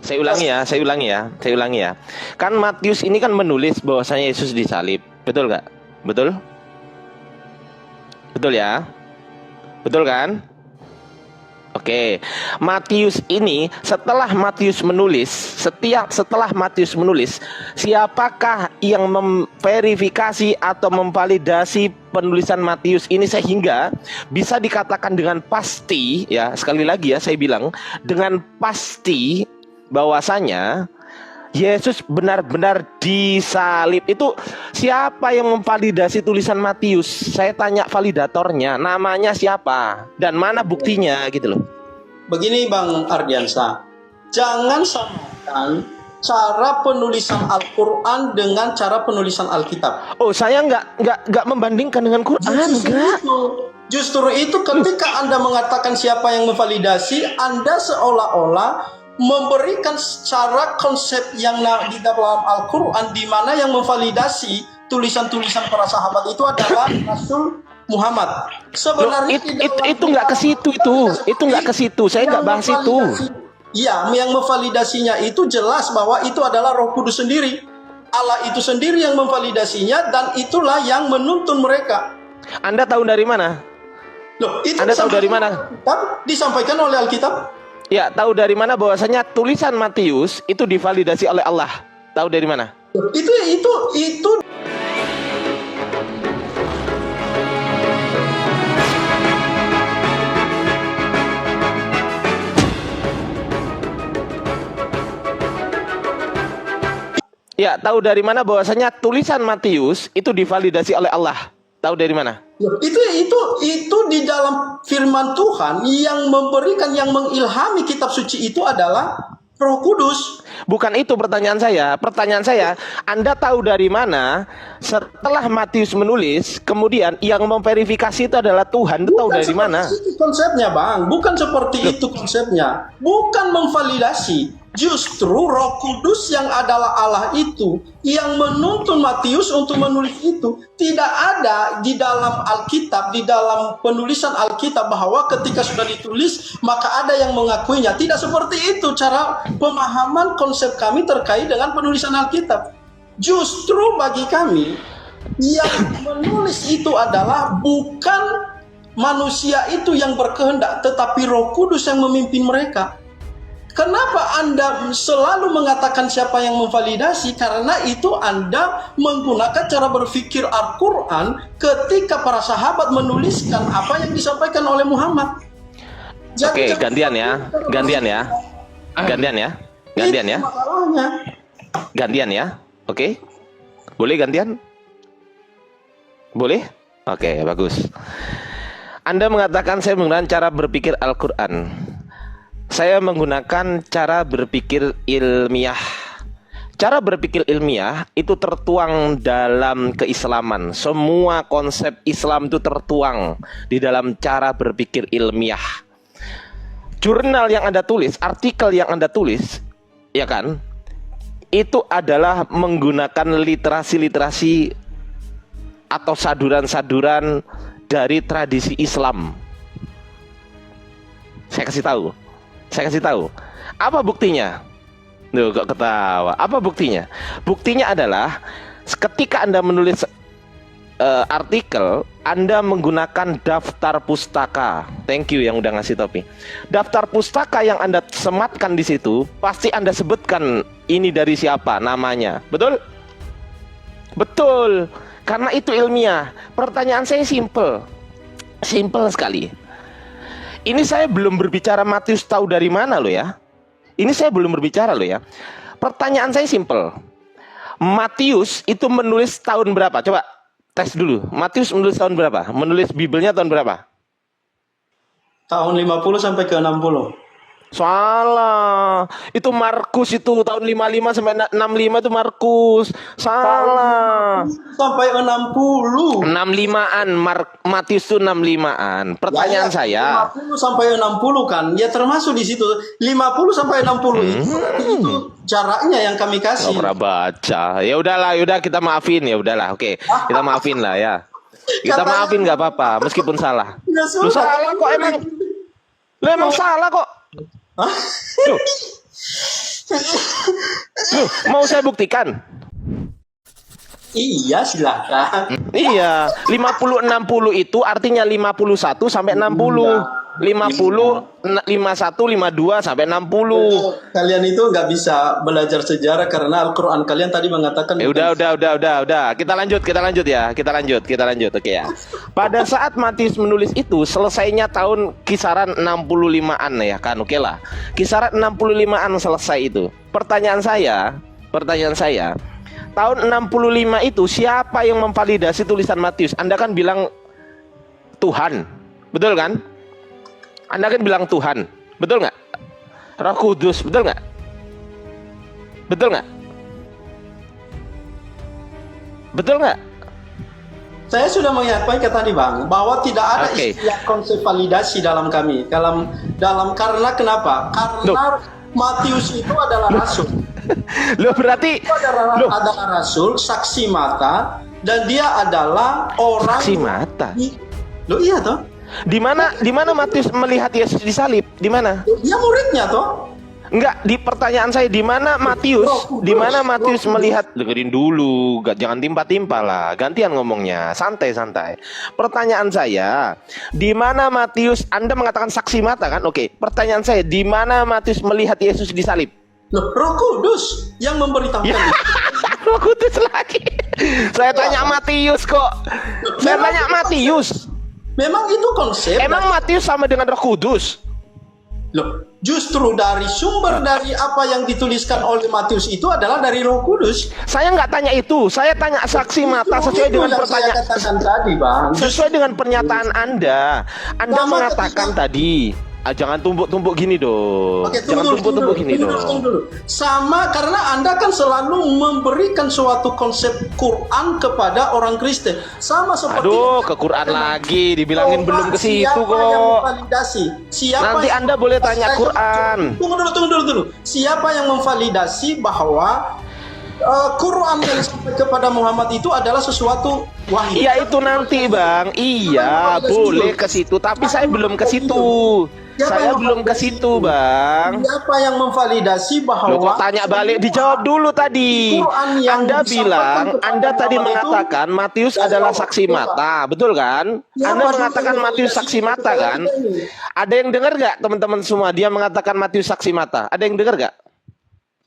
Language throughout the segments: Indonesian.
Saya ulangi ya. Kan Matius ini kan menulis bahwasanya Yesus disalib, betul nggak? Betul? Betul ya? Betul kan? Oke, Matius ini setelah Matius menulis, siapakah yang memverifikasi atau memvalidasi penulisan Matius ini sehingga bisa dikatakan dengan pasti, ya sekali lagi ya saya bilang dengan pasti bahwasanya Yesus benar-benar disalib. Itu siapa yang memvalidasi tulisan Matius? Saya tanya validatornya, namanya siapa dan mana buktinya gitu loh. Begini Bang Ardiansa, jangan samakan cara penulisan Al-Quran dengan cara penulisan Alkitab. Oh, saya nggak membandingkan dengan Quran, enggak. Justru itu ketika Anda mengatakan siapa yang memvalidasi, Anda seolah-olah memberikan secara konsep yang di dalam Al-Quran, di mana yang memvalidasi tulisan-tulisan para sahabat itu adalah Rasul Muhammad. Sebenarnya itu nggak ke situ itu nggak ke situ. Saya nggak bahas itu. Iya, yang memvalidasinya itu jelas bahwa itu adalah Roh Kudus sendiri. Allah itu sendiri yang memvalidasinya dan itulah yang menuntun mereka. Anda tahu dari mana? Loh, itu Anda tahu dari mana? Disampaikan oleh Alkitab. Ya, tahu dari mana bahwasanya tulisan Matius itu divalidasi oleh Allah? Tahu dari mana? Itu Ya, tahu dari mana bahwasanya tulisan Matius itu divalidasi oleh Allah? Tahu dari mana? Itu di dalam firman Tuhan yang memberikan, yang mengilhami kitab suci itu adalah Roh Kudus. Bukan itu pertanyaan saya. Pertanyaan saya, Anda tahu dari mana setelah Matius menulis, kemudian yang memverifikasi itu adalah Tuhan? Tahu dari mana? Itu konsepnya, Bang. Bukan seperti itu konsepnya. Bukan memvalidasi. Justru Roh Kudus yang adalah Allah itu yang menuntun Matius untuk menulis itu. Tidak ada di dalam Alkitab, di dalam penulisan Alkitab bahwa ketika sudah ditulis maka ada yang mengakuinya. Tidak seperti itu cara pemahaman konsep kami terkait dengan penulisan Alkitab. Justru bagi kami yang menulis itu adalah bukan manusia itu yang berkehendak, tetapi Roh Kudus yang memimpin mereka. Kenapa Anda selalu mengatakan siapa yang memvalidasi? Karena itu Anda menggunakan cara berpikir Al-Quran ketika para sahabat menuliskan apa yang disampaikan oleh Muhammad. Oke, gantian ya. Gantian ya. Oke. Boleh gantian? Boleh? Oke, bagus. Anda mengatakan saya menggunakan cara berpikir Al-Quran. Saya menggunakan cara berpikir ilmiah. Cara berpikir ilmiah itu tertuang dalam keislaman. Semua konsep Islam itu tertuang di dalam cara berpikir ilmiah. Jurnal yang Anda tulis, artikel yang Anda tulis, ya kan? Itu adalah menggunakan literasi-literasi atau saduran-saduran dari tradisi Islam. Saya kasih tahu. Apa buktinya? Duh, kok ketawa. Apa buktinya? Buktinya adalah ketika Anda menulis artikel, Anda menggunakan daftar pustaka. Thank you yang udah ngasih topi. Daftar pustaka yang Anda sematkan di situ, pasti Anda sebutkan ini dari siapa, namanya. Betul? Betul. Karena itu ilmiah. Pertanyaan saya simple sekali. Ini saya belum berbicara Matius tahu dari mana loh ya. Ini saya belum berbicara loh ya. Pertanyaan saya simple. Matius itu menulis tahun berapa? Coba tes dulu. Matius menulis tahun berapa? Menulis Bibelnya tahun berapa? Tahun 50 sampai ke 60. Salah. Itu Markus itu tahun 55 sampai 65 itu Markus. Salah. Sampai 60. 65-an Matius itu 65-an. Pertanyaan saya 50 sampai 60 kan. Ya termasuk di situ 50 sampai 60 itu jaraknya yang kami kasih. Gak pernah baca. Ya udahlah, kita maafin ya udahlah. Oke. Kita maafin lah ya. Kita maafin nggak apa-apa meskipun salah. Lu salah kok emang. Lu emang salah kok. Loh, mau saya buktikan? Iya, silakan. Iya, 50-60 itu artinya 51 sampai 60. 50, 51, 52 sampai 60. Kalian itu nggak bisa belajar sejarah karena Al-Quran kalian tadi mengatakan. Udah. Kita lanjut ya. Kita lanjut. Oke ya. Pada saat Matius menulis itu, selesainya tahun kisaran 65-an ya kan, oke lah. Kisaran 65-an selesai itu. Pertanyaan saya, tahun 65 itu siapa yang memvalidasi tulisan Matius? Anda kan bilang Tuhan, betul kan? Anda kan bilang Tuhan, betul nggak? Roh Kudus, betul nggak? Betul nggak? Betul nggak? Saya sudah menyampaikan tadi Bang bahwa tidak ada istilah konsep validasi dalam kami. Dalam karena kenapa? Karena Matius itu adalah rasul. Loh berarti Itu adalah rasul, saksi mata, dan dia adalah orang saksi mata. Loh iya toh? Di mana Matius melihat Yesus disalib? Di mana? Dia muridnya toh? Enggak, di pertanyaan saya di mana Matius melihat? Dengerin dulu, jangan timpa-timpa lah. Gantian ngomongnya, santai. Pertanyaan saya, di mana Matius? Anda mengatakan saksi mata kan? Oke, pertanyaan saya, di mana Matius melihat Yesus disalib? Loh, Roh Kudus yang memberitahukan Ya, itu. Roh Kudus lagi. Saya tanya Matius kok. Saya tanya Matius. Memang itu konsep. Emang Matius sama dengan Roh Kudus? Loh, justru dari sumber dari apa yang dituliskan oleh Matius itu adalah dari Roh Kudus. Saya nggak tanya itu. Saya tanya saksi mata sesuai dengan pertanyaan. Saya katakan tadi, Bang. Sesuai dengan pernyataan Anda. Anda Sama mengatakan tadi, jangan tumpuk-tumpuk gini dong. Oke, Jangan tumpuk-tumpuk gini tunggu dong. dulu. Sama karena Anda kan selalu memberikan suatu konsep Quran kepada orang Kristen. Sama seperti Aduh, ke Quran lagi, dibilangin belum ke situ siapa yang kok. memvalidasi? Siapa Nanti yang- Anda boleh tanya Quran. Tunggu dulu. Siapa yang memvalidasi bahwa Quran yang sampai kepada Muhammad itu adalah sesuatu wahyu? Iya itu nanti Bang. Iya, boleh ke situ, tapi saya belum ke situ. Saya belum ke situ, Bang. Siapa yang memvalidasi bahwa Loh, kok tanya balik, dijawab dulu tadi. Quran yang Anda disampaikan bilang, kepada Anda tadi Muhammad itu mengatakan Matius adalah saksi mata, betul kan? Anda mengatakan Matius saksi mata kan? Ada yang dengar gak teman-teman semua? Dia mengatakan Matius saksi mata. Ada yang dengar gak?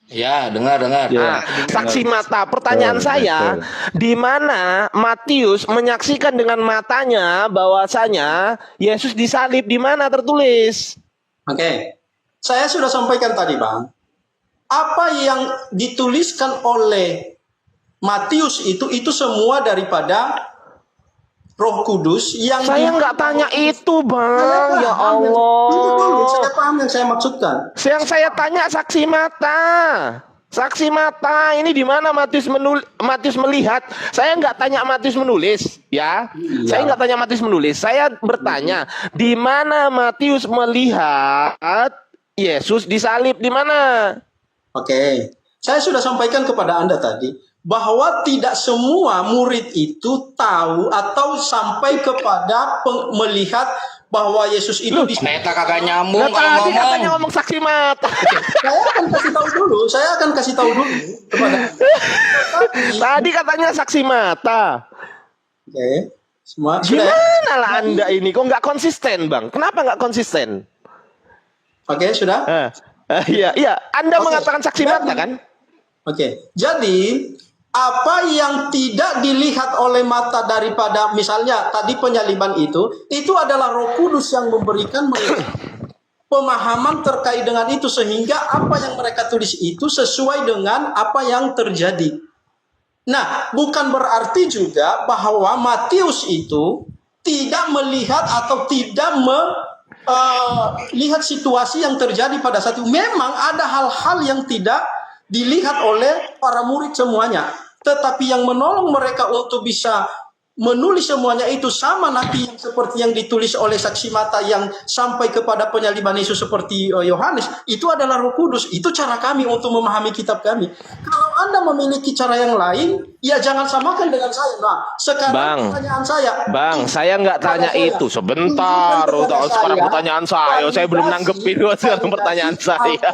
Ya, dengar. Nah, saksi mata. Pertanyaan saya, di mana Matius menyaksikan dengan matanya bahwasanya Yesus disalib? Di mana tertulis? Oke. Saya sudah sampaikan tadi, Bang. Apa yang dituliskan oleh Matius itu semua daripada Roh Kudus yang Saya nggak tanya itu, Bang. Ya Allah. Saya paham yang saya maksudkan. Yang saya tanya saksi mata. Saksi mata ini di mana Matius melihat? Saya nggak tanya Matius menulis, ya. Saya nggak tanya Matius menulis. Saya bertanya di mana Matius melihat Yesus disalib? Di mana? Oke. Saya sudah sampaikan kepada Anda tadi bahwa tidak semua murid itu tahu atau sampai kepada melihat bahwa Yesus itu Neta kagak nyambung Nah, kalau tadi katanya ngomong. ngomong saksi mata. Saya akan kasih tahu dulu kepada Tadi katanya saksi mata. Oke. Semua sudah ya? Gimana lah Anda ini? Kok nggak konsisten, Bang? Kenapa nggak konsisten? Oke, sudah? Iya. Anda Oke. mengatakan saksi mata kan? Oke. Jadi apa yang tidak dilihat oleh mata daripada misalnya tadi penyaliban itu adalah Roh Kudus yang memberikan mereka pemahaman terkait dengan itu sehingga apa yang mereka tulis itu sesuai dengan apa yang terjadi. Nah, bukan berarti juga bahwa Matius itu tidak melihat atau tidak melihat situasi yang terjadi pada saat itu. Memang ada hal-hal yang tidak dilihat oleh para murid semuanya. Tetapi yang menolong mereka untuk bisa menulis semuanya itu sama nanti yang seperti yang ditulis oleh saksi mata yang sampai kepada penyaliban Yesus seperti Yohanes. Itu adalah Roh Kudus. Itu cara kami untuk memahami kitab kami. Kalau Anda memiliki cara yang lain, ya jangan samakan dengan saya. Nah, sekarang Bang, pertanyaan saya. Bang, saya nggak tanya Kepada saya. itu. Sebentar, Tunjukkan kepada sekarang saya pertanyaan saya belum nanggepin sekarang pertanyaan saya.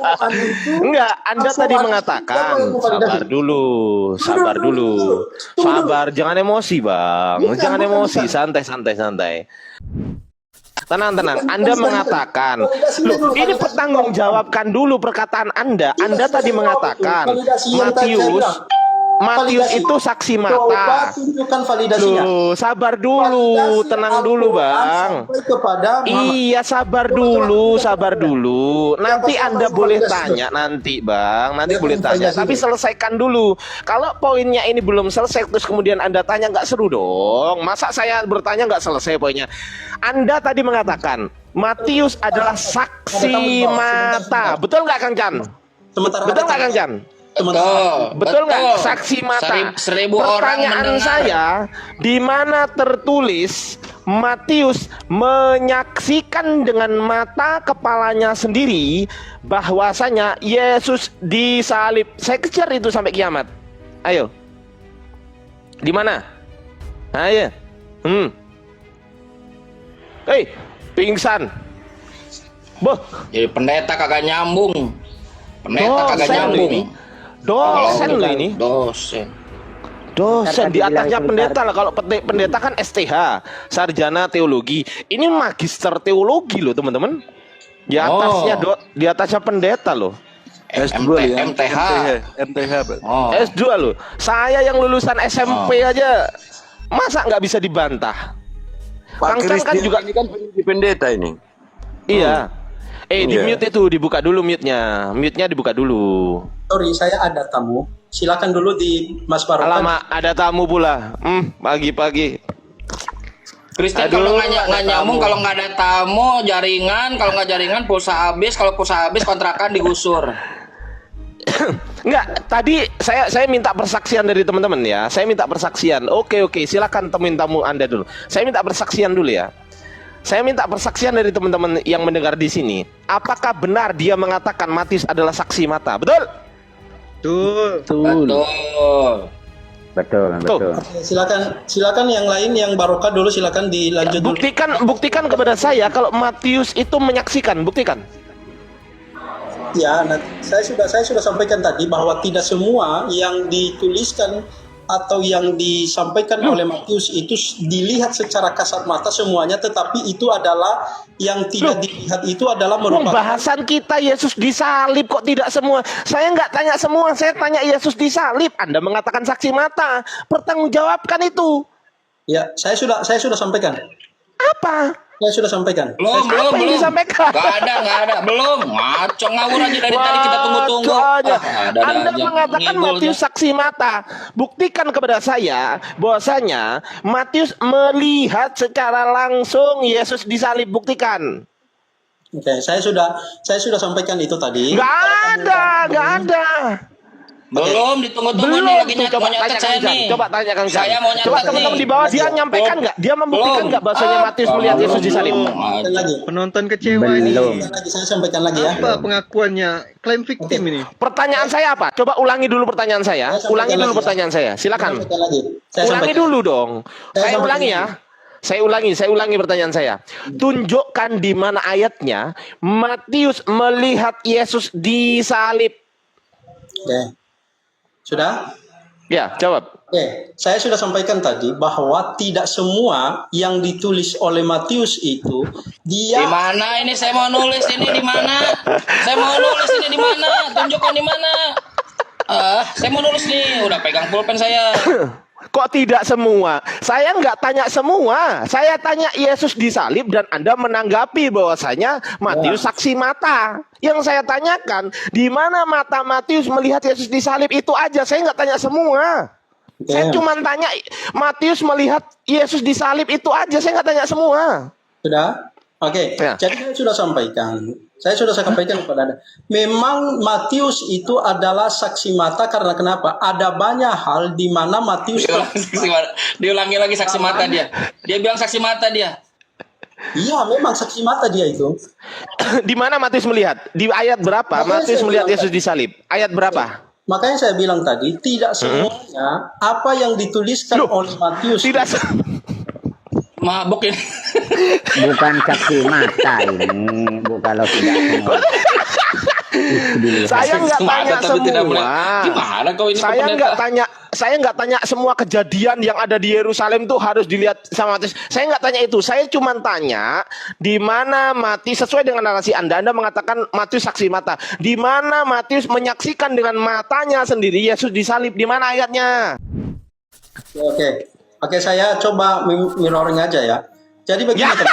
Enggak, Anda tadi mengatakan sabar dulu, sabar, jangan emosi, Bang, jangan emosi, santai. Tenang. Anda mengatakan, loh, ini pertanggungjawabkan dulu perkataan Anda. Anda tadi mengatakan Matius itu saksi Coba mata. tunjukkan validasinya. Loh, sabar dulu, Validasi tenang dulu, Al-Quran Bang. sampai kepada Muhammad. Iya, sabar dulu. Nanti Anda boleh tanya nanti, Bang. Nanti boleh tanya. Tapi selesaikan dulu. Kalau poinnya ini belum selesai terus kemudian Anda tanya, nggak seru dong. Masa saya bertanya nggak selesai poinnya? Anda tadi mengatakan Matius adalah saksi mata. Betul nggak, Kang Chan? Betul nggak, Kang Chan? Betul nggak? Saksi mata. Seribu orang Pertanyaan mendengar. saya, di mana tertulis Matius menyaksikan dengan mata kepalanya sendiri bahwasanya Yesus disalib. Saya kejar itu sampai kiamat. Ayo. Di mana? Ayo. Hei, pingsan. Boh, Jadi pendeta kagak nyambung. Pendeta kagak dosen nyambung. ini. Dosen lo ini. Dosen di atasnya pendeta lah. Kalau pendeta kan STH, sarjana teologi. Ini magister teologi loh, teman-teman. Di atasnya di atasnya pendeta loh. S2 ya. MTH. MTH, Pak. S2 loh. Saya yang lulusan SMP aja masa nggak bisa dibantah. Pak Kang Chan kan Christian juga ini kan peneliti pendeta ini. iya. Di Iya. mute itu dibuka dulu mute-nya. Mute-nya dibuka dulu. Sorry, saya ada tamu. Silakan dulu di Mas Barokah. Alamak, ada tamu pula. Pagi-pagi. Kristen Aduh, kalau ada nggak nyambung, tamu. kalau nggak ada tamu, jaringan, kalau nggak jaringan pulsa habis, kalau pulsa habis kontrakan digusur. Enggak, tadi saya minta persaksian dari teman-teman ya. Saya minta persaksian. Oke, silakan temuin tamu Anda dulu. Saya minta persaksian dulu ya. Saya minta persaksian dari teman-teman yang mendengar di sini. Apakah benar dia mengatakan Matius adalah saksi mata? Betul? Betul. Tuh. Oke, silakan yang lain, yang Barokah dulu silakan dilanjut dulu. Buktikan kepada saya kalau Matius itu menyaksikan. Buktikan. Ya, saya sudah sampaikan tadi bahwa tidak semua yang dituliskan atau yang disampaikan oleh Matius itu dilihat secara kasat mata semuanya, tetapi itu adalah yang tidak dilihat itu adalah merupakan Bahasan kita Yesus disalib, kok tidak semua? Saya nggak tanya semua, saya tanya Yesus disalib. Anda mengatakan saksi mata, pertanggungjawabkan itu. ya, saya sudah sampaikan. Apa? Saya sudah sampaikan. Apa yang disampaikan? Nggak ada. Belum. Ngaco ngawur aja dari tadi kita tunggu-tunggu. Waconya. Ada Anda aja. mengatakan Ngibul Matius dia. saksi mata. Buktikan kepada saya bahwasanya Matius melihat secara langsung Yesus disalib. Buktikan. Oke, saya sudah sampaikan itu tadi. Nggak ada. Belum ditunggu-tunggu Belum nih lagi tuh, coba nyatet tanya saya Kang Jan. nih. Coba tanya Kang Jan. Saya mau nyatet Coba teman-teman nih. di bawah dia nyampaikan nggak? Dia membuktikan nggak bahwasanya Matius melihat Yesus disalib? Sampaikan lagi. Penonton kecewa ini. Saya sampaikan lagi ya. Apa pengakuannya? Klaim victim ini. Pertanyaan saya apa? Coba ulangi dulu pertanyaan saya. Saya sampaikan Ulangi dulu lagi, pertanyaan saya. Silakan. Sampaikan lagi. Saya Ulangi sampaikan. dulu dong. Saya Saya sampaikan ulangi ya. Saya ulangi pertanyaan saya. Tunjukkan di mana ayatnya Matius melihat Yesus disalib. Oke. Sudah? Ya, jawab. Oke, saya sudah sampaikan tadi bahwa tidak semua yang ditulis oleh Matius itu Di dia mana ini saya mau nulis ini di mana? Saya mau nulis ini di mana? Tunjukkan di mana? Saya mau nulis nih, udah pegang pulpen saya. Kok tidak semua? Saya nggak tanya semua. Saya tanya Yesus disalib dan Anda menanggapi bahwasanya Matius saksi mata. Yang saya tanyakan, di mana mata Matius melihat Yesus disalib itu aja. Saya nggak tanya semua. Saya cuma tanya Matius melihat Yesus disalib itu aja. Saya nggak tanya semua. sudah. Oke, Ya. jadi saya sudah sampaikan. Saya sudah sampaikan kepada Anda. Memang Matius itu adalah saksi mata karena kenapa? Ada banyak hal di mana Matius Diulangi lagi saksi mata dia. Dia bilang saksi mata dia. Iya, memang saksi mata dia itu. Di mana Matius melihat? Di ayat berapa Makanya Matius saya melihat bilang Yesus disalib? Ayat berapa? Makanya saya bilang tadi, tidak semuanya apa yang dituliskan Loh, oleh Matius Tidak Mabuk ini. Bukan saksi mata ini, kalau tidak semua. saya nggak Mata tanya tapi tidak boleh. semua. Gimana kau ini Saya pendeta? nggak tanya semua kejadian yang ada di Yerusalem tuh harus dilihat sama Matius. Saya nggak tanya itu. Saya cuma tanya di mana Matius, sesuai dengan narasi Anda mengatakan Matius saksi mata. Di mana Matius menyaksikan dengan matanya sendiri Yesus disalib? Di mana ayatnya? Oke, saya coba mirroring aja ya. Jadi begini Ya, teman.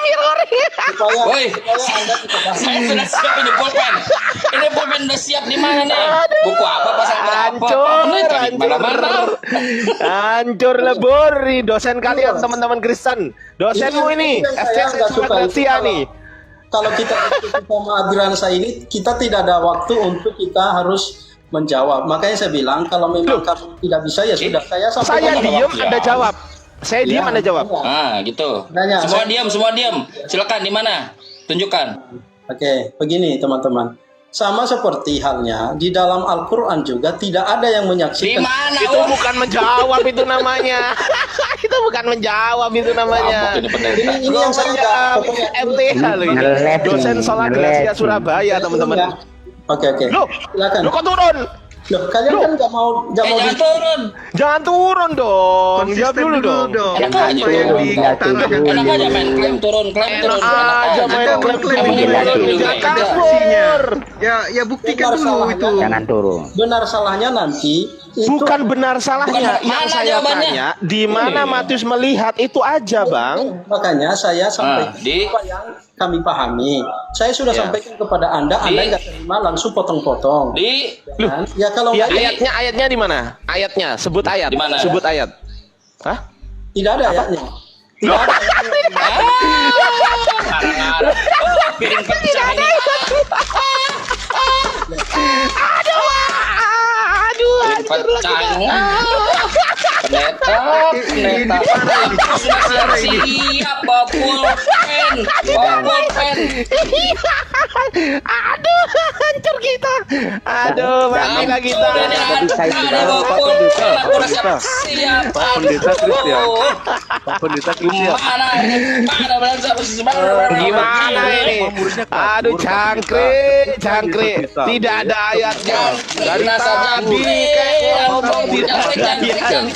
mirroring. Woi, supaya Anda tidak saya sudah siap ini pulpen. Ini pulpen udah siap di mana nih? Buku apa pasal berapa? Mana-mana. Hancur lebur nih dosen kalian teman-teman Kristen. Dosenmu ini Saya nggak suka itu STS nih. kalau kita diskusi sama Adriansa ini, kita tidak ada waktu untuk kita harus menjawab. Makanya saya bilang kalau memang kamu tidak bisa ya sudah, saya Saya sampaikan. diem, Ya. Anda jawab. Saya diem, Anda jawab. Ah, gitu. Nanya, Semua saya- diam, semua diam. Silakan di mana? Tunjukkan. Oke, begini teman-teman. Sama seperti halnya di dalam Al-Quran juga tidak ada yang Di menyaksikan. mana? Itu bukan menjawab itu namanya. Itu bukan menjawab itu namanya. Mabuk ini pendeta. Ini yang saya nggak pokoknya MTH loh ini. Ngeles Dosen nih, Sola ngeles Gracia nih. Surabaya teman-teman. Oke. Loh, Silakan. lo kok turun? Loh, kalian kan nggak mau Jangan turun. Jangan turun dong. Jawab Konsisten dulu dong. Enak Apa aja. yang Turun, nggak diutarakan? turun. Enak aja main klaim turun, klaim Enak turun. aja main Anda klaim mengklaim turun. turun. Jangan Ada kabur. saksinya. Ya buktikan Benar dulu salahnya. itu. Jangan turun. benar salahnya nanti itu Bukan benar salahnya. Bukan, Yang mana saya jawabannya? tanya, di mana Matius melihat itu aja, Bang. makanya saya sampaikan di- apa yang kami pahami. Saya sudah Ya. sampaikan kepada Anda nggak terima langsung potong-potong. Di Kan? Ya kalau Ya, nggak- ayatnya di mana? Ayatnya, sebut ayat. Di mana? Sebut ayat. Hah? tidak ada ayatnya. Tidak ada ayatnya. ngarang-ngarang. Oh, piring pecah ini. Aduh, Piring pecah ini. Pendeta, pendeta. Aku sudah siap bawa pulpen. Bawa pulpen. Aduh, hancur kita. Aduh, mati kita. Ada bawa pulpen. Aku udah siap. Pak Pendeta Christian. Pak Pendeta Christian. Mana ini? Mana bangsa Gimana ini? Aduh, cangkrik, cangkrik. Tidak ada ayatnya. Dari tadi kayak ngomong tidak ada ayatnya.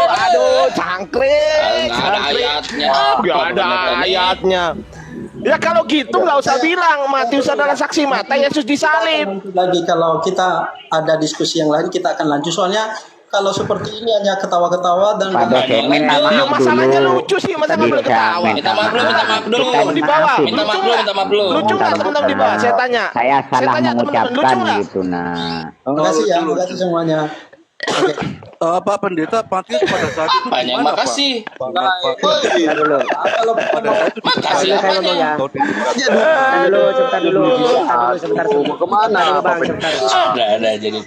Aduh, cangkrik. Nggak ada ayatnya. Gak ada ayatnya. Ya kalau gitu nggak usah bilang Matius adalah saksi mata Yesus disalib. Nanti lagi kalau kita ada diskusi yang lain kita akan lanjut, soalnya kalau seperti ini hanya ketawa-ketawa dan Pak dosen minta Ya maaf masalahnya dulu. lucu sih, masa nggak boleh Bisa ketawa. Minta maaf dulu, minta maaf dulu. Kita Di bawah. maafin. Minta maaf dulu, minta maaf dulu. Lucu nggak teman-teman di bawah? Saya tanya. Saya salah tanya teman-teman, lucu mengucapkan nggak? gitu nah. terima kasih ya, terima kasih semuanya. Oke. Pak Pendeta, Matius pada saat itu Banyak di mana, Pak? makasih. Kalau Makasih apanya? Sebentar dulu. Kemana, Pak Pendeta? Udah ada jadi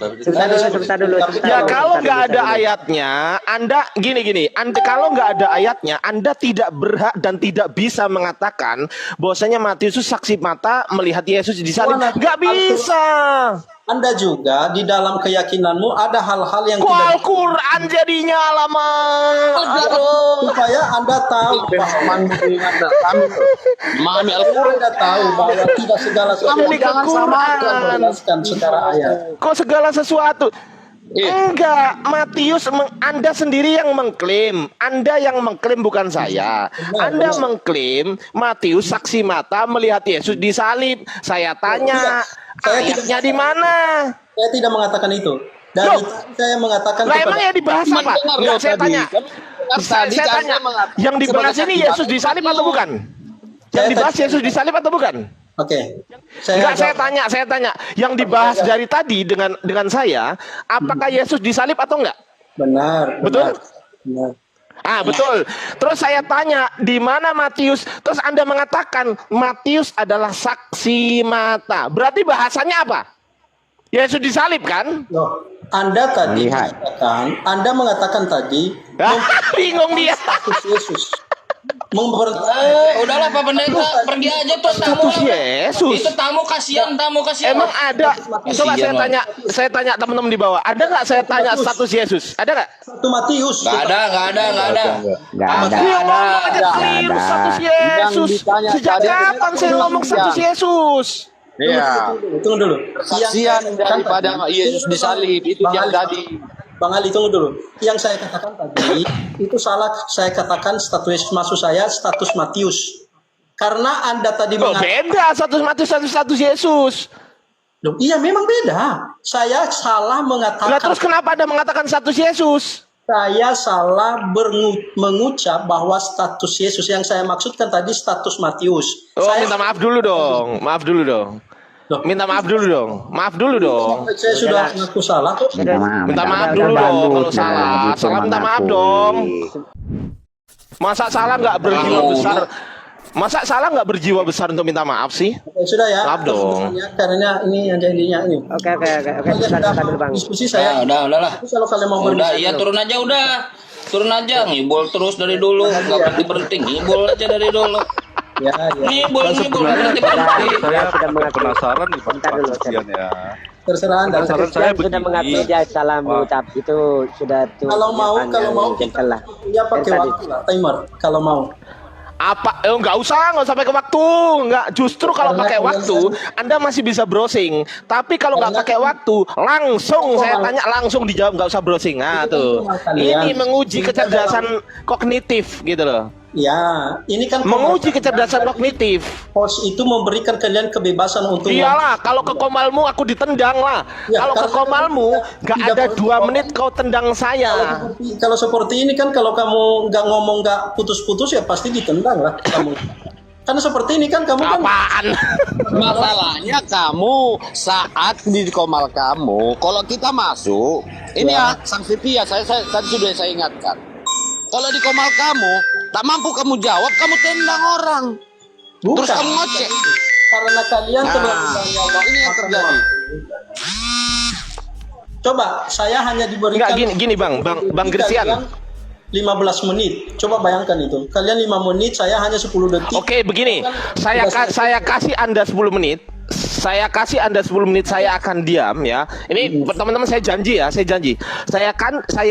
Sebentar dulu. Ya kalau nggak ada ayatnya, Anda gini, kalau nggak ada ayatnya, Anda tidak berhak dan tidak bisa mengatakan bahwasanya Matius itu saksi mata melihat Yesus disalib. Nggak bisa. Anda juga di dalam keyakinanmu ada hal-hal yang Kok tidak Al-Quran jadinya alamat. supaya Anda tahu Memahami Al-Quran. Anda tahu bahwa tidak segala sesuatu Kamu di Al-Quran. dijelaskan secara ayat. Kok segala sesuatu? Enggak, Matius, Anda sendiri yang mengklaim. Anda yang mengklaim, bukan saya. Anda mengklaim Matius saksi mata melihat Yesus disalib. Saya tanya, ayatnya di mana? Saya tidak mengatakan itu. Dari Loh. tadi saya mengatakan Lah emang ya dibahas apa? Enggak, saya tanya. Saya tanya, yang dibahas ini Yesus disalib atau bukan? Yang dibahas Yesus disalib atau bukan? Oke. Enggak, saya tanya. Yang dibahas dari tadi dengan saya, apakah Yesus disalib atau enggak? Benar. Betul? Benar. Ah, betul. Terus saya tanya, di mana Matius? Terus Anda mengatakan Matius adalah saksi mata. Berarti bahasanya apa? Yesus disalib kan? Loh, Anda tadi Lihat. mengatakan tadi Bingung dia. status Yesus. Udahlah Pak Pendeta, pergi aja tuh. Status Yesus. Matius. Itu tamu kasihan. Emang ada? Coba Kasihan, saya tanya teman-teman di bawah. Ada nggak saya tanya status Yesus? Ada nggak? Satu Matius. Nggak ada. Nggak ada. Dia ngomong aja keliru ada. status Yesus. ditanya Sejak tadi kapan saya ngomong status Yesus? Iya. Tunggu dulu. Kasihan daripada Yesus disalib itu Bang yang Ali, tadi. Bang Ali, tunggu dulu. Yang saya katakan tadi itu salah. Saya katakan status, maksud saya status Matius. Karena Anda tadi Oh, mengatakan, beda status Matius status Yesus. loh, iya memang beda. Saya salah Lah mengatakan. terus kenapa Anda mengatakan status Yesus? Saya salah mengucap bahwa status Yesus yang saya maksudkan tadi status Matius. Oh, Saya, minta maaf dulu dong. Maaf dulu dong. Loh, Minta maaf dulu dong. Maaf dulu dong. saya sudah ngaku salah kok. Minta maaf dulu dong kalau salah. Salah minta maaf dong. Masa salah nggak berjiwa besar? Masa salah nggak berjiwa besar untuk minta maaf sih? Ya, sudah ya. Maaf dong. Karena ini yang jadinya ini. Oke. Kalian Sebentar sudah dulu, Bang. diskusi saya. Udahlah. Tapi kalau kalian mau Udah, berbicara, iya turun aja, ngibul terus dari dulu, nggak berhenti, ngibul aja dari dulu. ya. Ngibul, nggak berhenti. Saya sudah mengaku. penasaran nih Pak Bentar dulu, kasihan ya. Terserah Anda. Penasaran saya Sudah begini. mengakui dia salah mengucap itu sudah tuh. Kalau mau jengkel lah. ya pakai Yang tadi. waktu lah, timer. Kalau mau. Apa? Nggak usah sampai ke waktu. Nggak. Justru kalau pakai waktu, Anda masih bisa browsing. Tapi kalau nggak pakai waktu, langsung saya tanya langsung dijawab, nggak usah browsing. Nah tuh, ini menguji kecerdasan kognitif gitu loh. Ya, ini kan Menguji kecerdasan kognitif. host itu memberikan kalian kebebasan untuk Iyalah, kalau ke komalmu aku ditendang lah. Ya, Kalau ke kalau- komalmu, nggak tidak ada perlu 2 ngomong. menit kau tendang saya. Kalau seperti ini kan kalau kamu nggak ngomong nggak putus-putus ya pasti ditendang lah kamu. Karena seperti ini kan kamu kan Apaan? Masalahnya kamu saat di komal kamu, kalau kita masuk, ini ya sanksi ya saya tadi sudah saya ingatkan. Kalau di komal kamu tak mampu kamu jawab, kamu tendang orang, terus kamu ngoceh. karena kalian terlalu banyak waktu Ini yang makan terjadi. waktu. Coba saya hanya diberikan Enggak gini Bang Christian. kalian 15 menit. Coba bayangkan itu. Kalian 5 menit, saya hanya 10 detik. Oke, begini. Saya kasih Anda 10 menit. Saya kasih Anda 10 menit, saya akan diam ya. Ini teman-teman saya janji ya, saya janji. Saya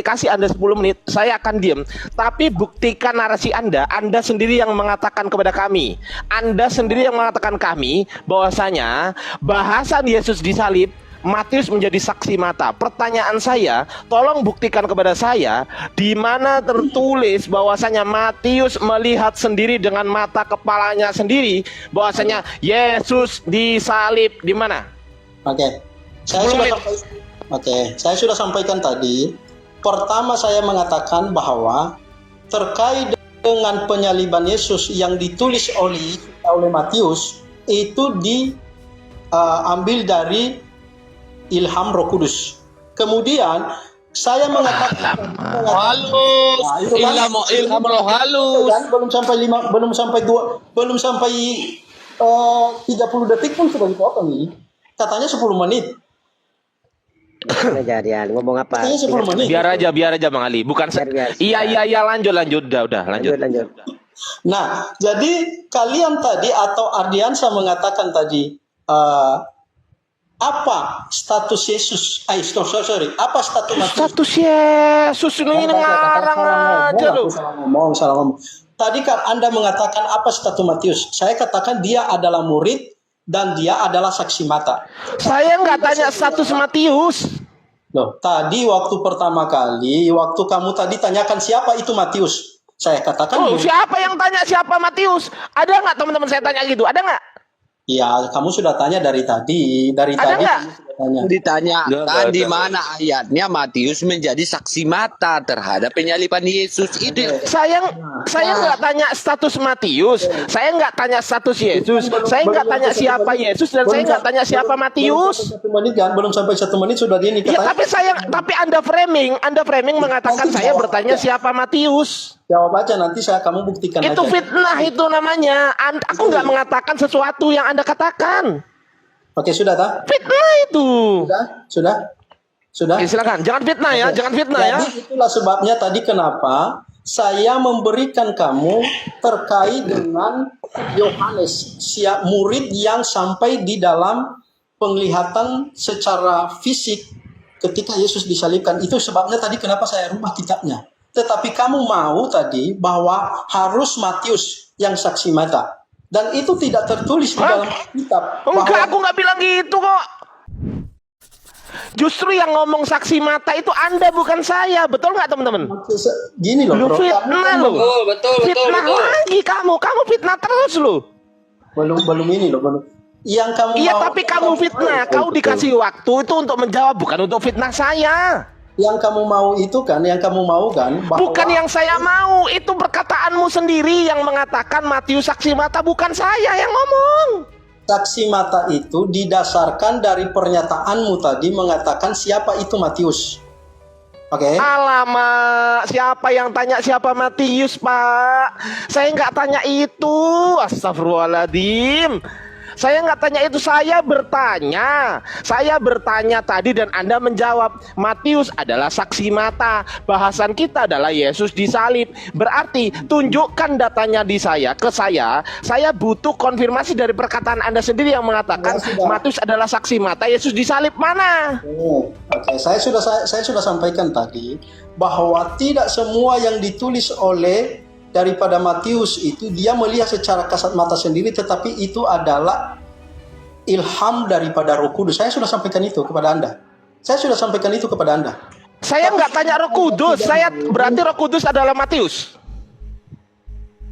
kasih Anda 10 menit, saya akan diam. Tapi buktikan narasi Anda sendiri yang mengatakan kepada kami. Anda sendiri yang mengatakan kami bahwasanya bahasan Yesus disalib Matius menjadi saksi mata. Pertanyaan saya, tolong buktikan kepada saya di mana tertulis bahwasanya Matius melihat sendiri dengan mata kepalanya sendiri bahwasanya Yesus disalib di mana? Oke. 10 menit. Saya sudah sampaikan tadi. Pertama saya mengatakan bahwa terkait dengan penyaliban Yesus yang ditulis oleh Matius itu diambil dari ilham Roh Kudus. Kemudian saya mengatakan Halus, Nah, itu kan- ilham roh halus. kan belum sampai 30 detik pun sudah dipotong ini. Katanya 10 menit. Kejadian ngomong apa? Katanya 10 menit. Biar aja Bang Ali, bukan Biar. Iya lanjut udah lanjut. Lanjut. Nah, jadi kalian tadi atau Ardiansa mengatakan tadi apa status Yesus? Sorry. Apa status Matius? Status Yesus ini ngarang aja lu. Salah ngomong. Tadi kan Anda mengatakan apa status Matius? Saya katakan dia adalah murid dan dia adalah saksi mata. Saya nggak tanya status Matius. Loh, tadi waktu pertama kali, waktu kamu tadi tanyakan siapa itu Matius, saya katakan Oh, siapa yang tanya siapa Matius? Ada nggak teman-teman saya tanya gitu? Ada nggak? ya kamu sudah tanya dari tadi, Ada tadi nggak? kamu sudah tanya. Ditanya Nggak kan ada. di mana ayatnya Matius menjadi saksi mata terhadap penyaliban Yesus itu. Saya nggak tanya status Matius. Saya nggak tanya status Yesus. Saya nggak tanya siapa Yesus dan saya nggak tanya siapa Matius. Belum sampai 1 menit sudah ini Ya katanya. tapi Anda framing mengatakan saya bertanya siapa Matius. Jawab aja nanti kamu buktikan Itu aja. fitnah itu namanya. Aku nggak mengatakan sesuatu yang Anda katakan. Oke, sudah tak? Fitnah itu. Sudah? Oke, silakan. Jangan fitnah ya, jangan fitnah ya. Jadi itulah sebabnya tadi kenapa saya memberikan kamu terkait dengan Yohanes, murid yang sampai di dalam penglihatan secara fisik ketika Yesus disalibkan. Itu sebabnya tadi kenapa saya rubah kitabnya. Tetapi kamu mau tadi bahwa harus Matius yang saksi mata. Dan itu tidak tertulis di dalam kitab. Enggak, aku nggak bilang gitu kok. Justru yang ngomong saksi mata itu Anda bukan saya. Betul nggak teman-teman? Gini loh Lu bro, fitnah lu. Betul. Fitnah lagi kamu fitnah terus lu. belum ini loh, belum. Yang kamu Iya, mau, tapi kamu fitnah. Kau dikasih waktu itu untuk menjawab, bukan untuk fitnah saya. yang kamu mau itu kan, yang kamu mau kan, bahwa Bukan yang saya mau. Itu perkataanmu sendiri yang mengatakan Matius saksi mata, bukan saya yang ngomong. saksi mata itu didasarkan dari pernyataanmu tadi mengatakan siapa itu Matius. Oke. Alamak, siapa yang tanya siapa Matius, Pak? Saya nggak tanya itu. Astagfirullahaladzim. Saya nggak tanya itu, saya bertanya tadi dan Anda menjawab Matius adalah saksi mata. Bahasan kita adalah Yesus disalib. Berarti tunjukkan datanya di ke saya butuh konfirmasi dari perkataan Anda sendiri yang mengatakan Matius adalah saksi mata, Yesus disalib. Mana? Oke, saya sudah sampaikan tadi bahwa tidak semua yang ditulis oleh daripada Matius itu dia melihat secara kasat mata sendiri, tetapi itu adalah ilham daripada Roh Kudus. Saya sudah sampaikan itu kepada Anda. Saya nggak tanya Roh Kudus. Berarti Roh Kudus adalah Matius.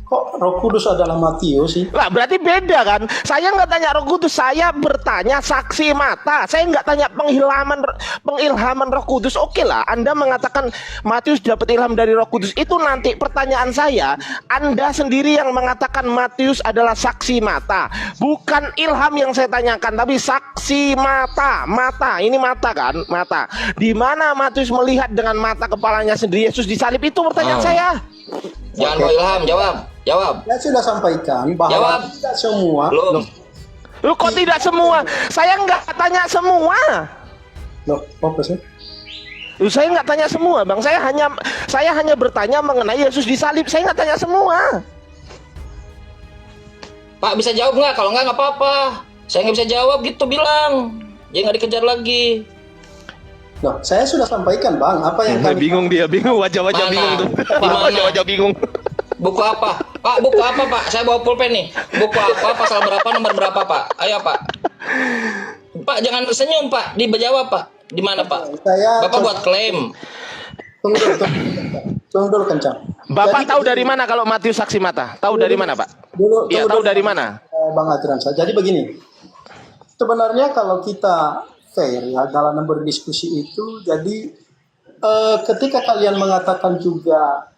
Kok Roh Kudus adalah Matius sih? Lah berarti beda kan? Saya nggak tanya Roh Kudus, saya bertanya saksi mata. Saya nggak tanya pengilhaman Roh Kudus. Oke lah, Anda mengatakan Matius dapat ilham dari Roh Kudus. Itu nanti pertanyaan saya. Anda sendiri yang mengatakan Matius adalah saksi mata, bukan ilham yang saya tanyakan, tapi saksi mata. Mata, ini mata kan? Mata. Di mana Matius melihat dengan mata kepalanya sendiri Yesus disalib? Itu pertanyaan saya. Jangan mau ilham, jawab. Saya sudah sampaikan bahwa tidak semua. Belum. Lu kok tidak semua? Saya nggak tanya semua. Loh, apa sih? Saya nggak tanya semua, Bang. Saya hanya bertanya mengenai Yesus disalib. Saya nggak tanya semua. Pak bisa jawab nggak? Kalau nggak apa-apa. Saya nggak bisa jawab gitu bilang. Dia nggak dikejar lagi. Loh, saya sudah sampaikan Bang, apa yang kami Bingung wajah-wajah Mana? bingung tuh. Di mana? Wajah-wajah bingung. Buku apa? Pak, buku apa Pak? Saya bawa pulpen nih. Buku apa? Pasal berapa? Nomor berapa Pak? Ayo Pak. Pak jangan senyum Pak. Dijawab Pak. Di mana Pak? Bapak buat klaim. Tunggu dulu kencang. Bapak tahu dari mana kalau Matius saksi mata? Tahu dari mana Pak? Iya, tahu dari mana? Bang Adriansa. Jadi begini. Sebenarnya kalau kita fair ya dalam berdiskusi itu, jadi ketika kalian mengatakan juga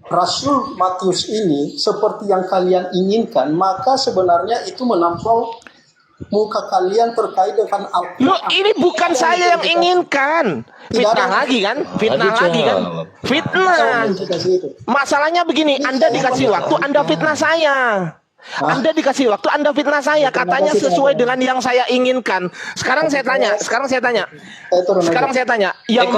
Rasul Matius ini seperti yang kalian inginkan, maka sebenarnya itu menampau muka kalian terkait dengan Al-Quran. Loh, ini bukan saya yang inginkan. Fitnah lagi kan? Fitnah. Masalahnya begini, Anda dikasih waktu, Anda fitnah saya. Anda dikasih waktu, Anda fitnah saya. Katanya sesuai dengan yang saya inginkan. Sekarang saya tanya. Yang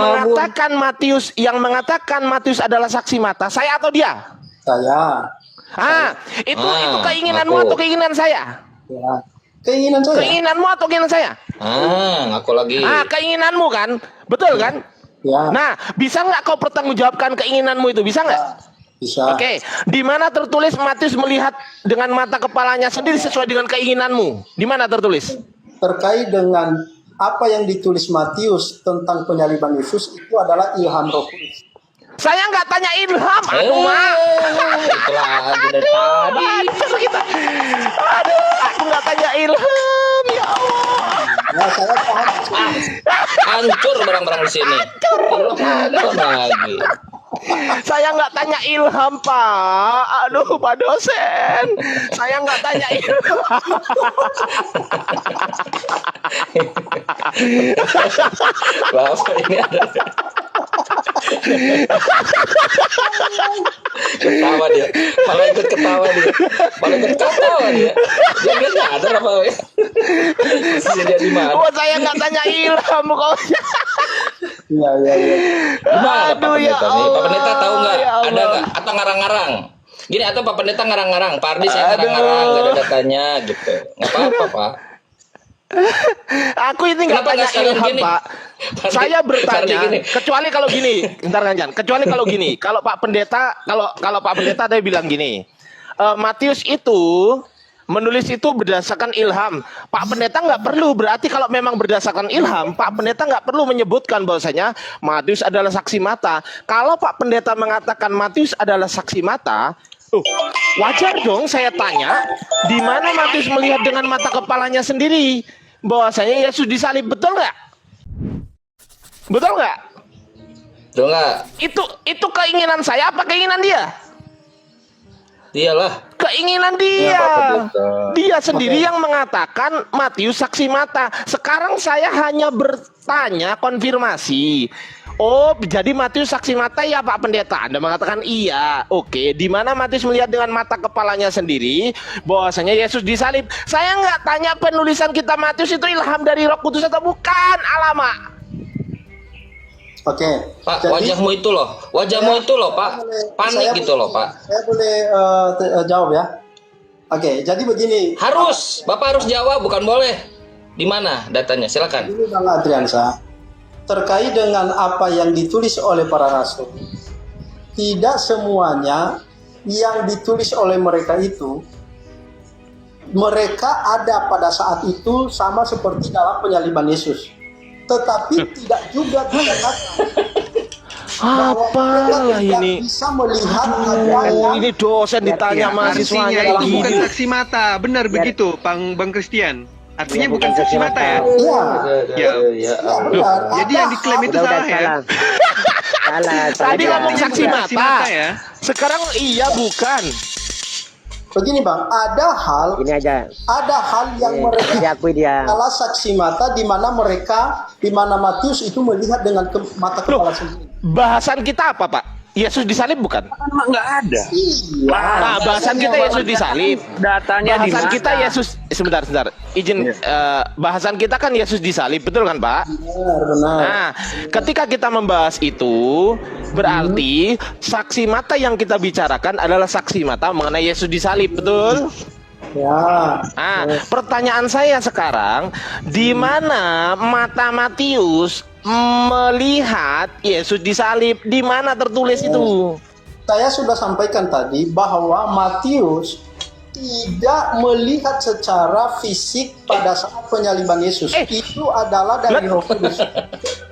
mengatakan Matius adalah saksi mata, saya atau dia? Saya. Itu keinginanmu atau keinginan saya? Ya. Keinginan saya. Keinginanmu atau keinginan saya? Ngaku lagi. Keinginanmu kan? Betul kan? Ya. Nah, bisa nggak kau pertanggungjawabkan keinginanmu itu? Bisa nggak? Bisa. Oke. Di mana tertulis Matius melihat dengan mata kepalanya sendiri sesuai dengan keinginanmu? Di mana tertulis? Terkait dengan apa yang ditulis Matius tentang penyaliban Yesus itu adalah ilham Roh Kudus. Saya nggak tanya ilham. Aku nggak tanya ilham. Ya Allah. Ya, saya paham. Hancur barang-barang di sini. Ilham lagi. Saya nggak tanya ilham, Pak. Aduh, Pak dosen. Saya nggak tanya ilham. Bapak ini ada. ketawa dia. Malah ikut ketawa dia. Dia nggak nyadar apa ya. Masih dia di mana? Oh, saya nggak tanya Ilham kok. Iya, iya, iya. Gimana Pak Aduh, ya Pendeta nih? Pak Pendeta Allah, tahu nggak? ya Ada Allah. nggak? Atau ngarang-ngarang? Gini, atau Pak Pendeta ngarang-ngarang? Pak Ardi saya ngarang-ngarang, nggak ada datanya gitu. Nggak apa-apa Pak. Aku ini nggak Kenapa tanya nggak sekalian Ilham, gini? Pak. Saya bertanya, gini. kecuali kalau gini, bentar Ganjan. Kecuali kalau gini, kalau Pak Pendeta, kalau Pak Pendeta dia bilang gini, Matius itu menulis itu berdasarkan ilham. Pak Pendeta nggak perlu, berarti kalau memang berdasarkan ilham, Pak Pendeta nggak perlu menyebutkan bahwasanya Matius adalah saksi mata. Kalau Pak Pendeta mengatakan Matius adalah saksi mata, wajar dong saya tanya, di mana Matius melihat dengan mata kepalanya sendiri bahwasanya Yesus disalib, betul nggak? Betul nggak? Betul nggak? Itu keinginan saya apa keinginan dia? Iyalah. Keinginan dia. Dia sendiri yang mengatakan Matius saksi mata. Sekarang saya hanya bertanya konfirmasi. Oh, jadi Matius saksi mata ya Pak Pendeta? Anda mengatakan iya. Oke, di mana Matius melihat dengan mata kepalanya sendiri bahwasanya Yesus disalib. Saya nggak tanya penulisan kitab Matius itu ilham dari Roh Kudus atau bukan. Alamak. Oke. Pak, Jadi, wajahmu itu loh Pak. Panik gitu loh Pak. Saya boleh jawab ya. Oke, jadi begini. Bapak harus jawab, bukan boleh. Di mana datanya? Silakan. Ini Bang Adriansa, terkait dengan apa yang ditulis oleh para rasul, tidak semuanya yang ditulis oleh mereka itu mereka ada pada saat itu sama seperti dalam penyaliban Yesus. Tetapi tidak juga dikatakan bahwa mereka Apalah tidak ini? bisa melihat apa Oh, yang ini dosen ditanya mahasiswanya Artinya kayak itu bukan gini. saksi mata, benar begitu, Bang Christian. Artinya bukan saksi mata ya. Iya, Ya. iya benar. Jadi yang diklaim itu salah ya. Salah. Tadi ngomong saksi Bukan mata. ya. Sekarang iya bukan. Begini Bang, ada hal Ini aja. yang mereka Diakui dia. adalah saksi mata di mana Matius itu melihat dengan mata kepala sendiri. Bahasan kita apa, Pak? Yesus disalib bukan? Emang nggak ada. Iya. Nah, bahasan kita Yesus disalib. Datanya di Bahasan mana? kita Yesus sebentar. Izin bahasan kita kan Yesus disalib, betul kan, Pak? Benar. Nah, ketika kita membahas itu, berarti saksi mata yang kita bicarakan adalah saksi mata mengenai Yesus disalib, betul? Ya. Nah, pertanyaan saya sekarang, di mana mata Matius melihat Yesus disalib? Di mana tertulis itu? Saya sudah sampaikan tadi bahwa Matius tidak melihat secara fisik pada saat penyaliban Yesus. Itu adalah dari Roh Kudus.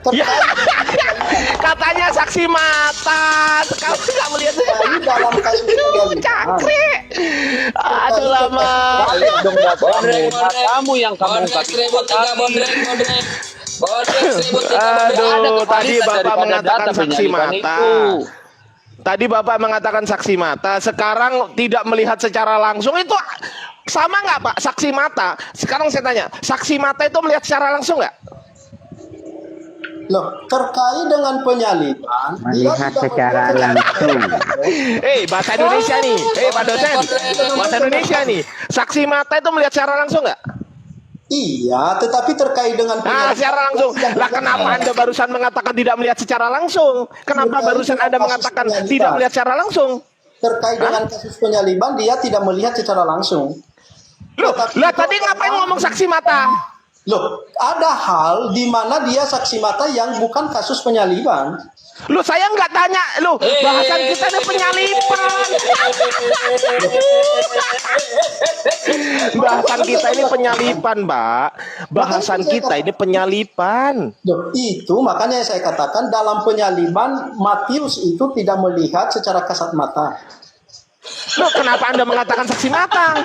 Ya, Terkait katanya saksi mata, sekarang nggak melihat. ini dalam kasus penyaliban. Cakri. Aduh lama. Balik dong bapakmu. Kamu yang kamu Bodrek 1003, Bodrek. Aduh, tadi Bapak daripada mengatakan data saksi penyaliban mata. itu. Tadi Bapak mengatakan saksi mata, sekarang tidak melihat secara langsung, itu sama nggak Pak? Saksi mata. Sekarang saya tanya, saksi mata itu melihat secara langsung nggak? Loh, terkait dengan penyaliban, dia Melihat tidak secara melihat langsung. Bahasa Indonesia nih. Pak dosen, bahasa Indonesia nih. Saksi mata itu melihat secara langsung nggak? Iya, tetapi terkait dengan Nah, secara langsung. Lah kenapa Anda barusan mengatakan tidak melihat secara langsung? Kenapa barusan Anda mengatakan tidak melihat secara langsung? terkait dengan kasus penyaliban dia tidak melihat secara langsung. Loh, lah tadi ngapain ngomong saksi mata? Loh, ada hal di mana dia saksi mata yang bukan kasus penyaliban. Loh, saya nggak tanya. Loh, bahasan kita ini penyaliban. Bahasan kita ini penyaliban, Mbak. Bahasan kita ini penyaliban. Loh, itu makanya saya katakan dalam penyaliban Matius itu tidak melihat secara kasat mata. Loh, kenapa Anda mengatakan saksi mata?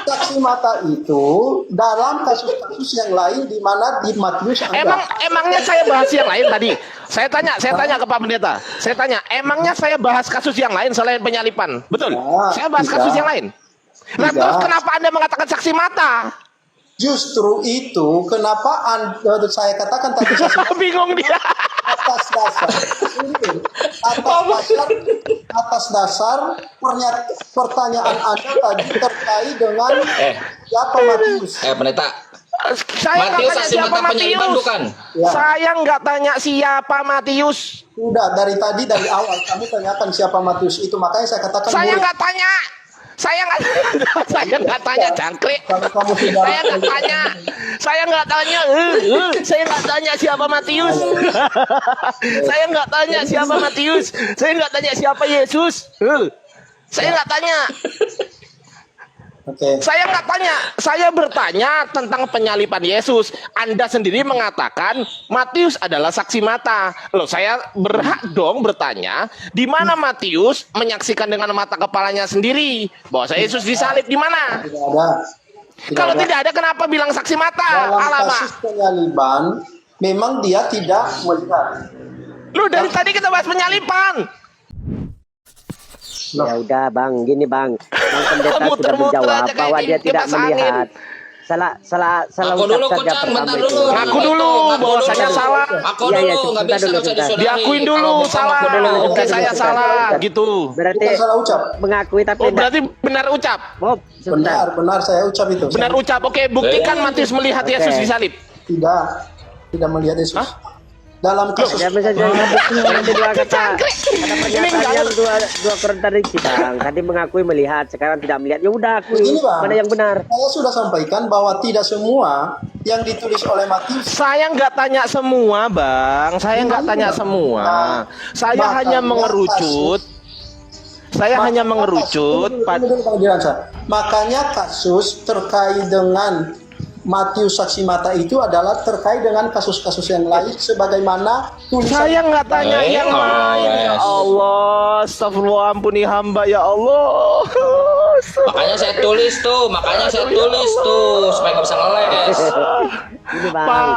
Saksi mata itu dalam kasus-kasus yang lain di mana di Matius ada. Emangnya saya bahas yang lain tadi? Saya tanya ke Pak Pendeta. Saya tanya, emangnya saya bahas kasus yang lain selain penyaliban? Betul? Saya bahas kasus yang lain. Nah, terus kenapa Anda mengatakan saksi mata? Justru itu kenapa saya katakan tadi saksi mata Bingung dia. atas dasar ini, atas dasar pertanyaan Anda tadi terkait dengan siapa Matius. Pendeta. Saya nggak Matius tanya saksi siapa mata penyaliban Matius. bukan? Ya. Saya nggak tanya siapa Matius. Sudah dari awal kamu tanyakan siapa Matius itu, makanya saya katakan Saya murid. nggak tanya. Saya nggak tanya jangkrik. Kalau kamu tidak Saya nggak tanya. Saya nggak tanya. Saya nggak tanya siapa Matius. Saya nggak tanya siapa Matius. Saya nggak tanya siapa Yesus. Saya nggak tanya. Oke. Saya nggak tanya. Saya bertanya tentang penyaliban Yesus. Anda sendiri mengatakan Matius adalah saksi mata. Loh, saya berhak dong bertanya, di mana Matius menyaksikan dengan mata kepalanya sendiri bahwa Yesus disalib di mana? Tidak ada. Kalau tidak ada, kenapa bilang saksi mata? Dalam Alamak. kasus penyaliban, memang dia tidak melihat. Lu dari tadi kita bahas penyaliban. Ya udah bang, gini bang pendeta sudah Muter-muter menjawab aja kayak bahwa dia tidak kipas angin. melihat. Salah Aku dulu ucap saja kocak, pertama bentar itu. dulu. Ngaku dulu, bahwasanya salah. Aku Iya, iya, dulu, nggak sebentar bisa dulu, nggak usah sebentar. disodari. Diakuin dulu Kalau bukan, salah. aku dulu. Oke, saya Sebentar, salah sebentar. gitu. Berarti Bukan salah ucap. mengakui tapi Oh, tidak. berarti benar ucap. Oh, sebentar. Benar saya ucap itu. Benar ucap. Oke, buktikan Matius melihat Oke. Yesus disalib. Tidak melihat Yesus. Dalam kasus Ya bisa jadi nanti dua kata pernyataan yang dua kontradiksi bang. Tadi mengakui melihat, sekarang tidak melihat. Ya udah akui Begini, Bang. mana yang benar. saya sudah sampaikan bahwa tidak semua yang ditulis oleh Matius Saya nggak tanya semua, Bang. Saya nggak tanya semua. Saya Makanya hanya mengerucut. Saya hanya mengerucut. Makanya kasus terkait dengan Matius saksi mata itu adalah terkait dengan kasus-kasus yang lain sebagaimana tulisan. Saya nggak tanya yang lain. Ya Allah, astagfirullah, ampuni hamba ya Allah. Makanya saya tulis tuh, supaya nggak bisa ngeles. Ini bang. Pak.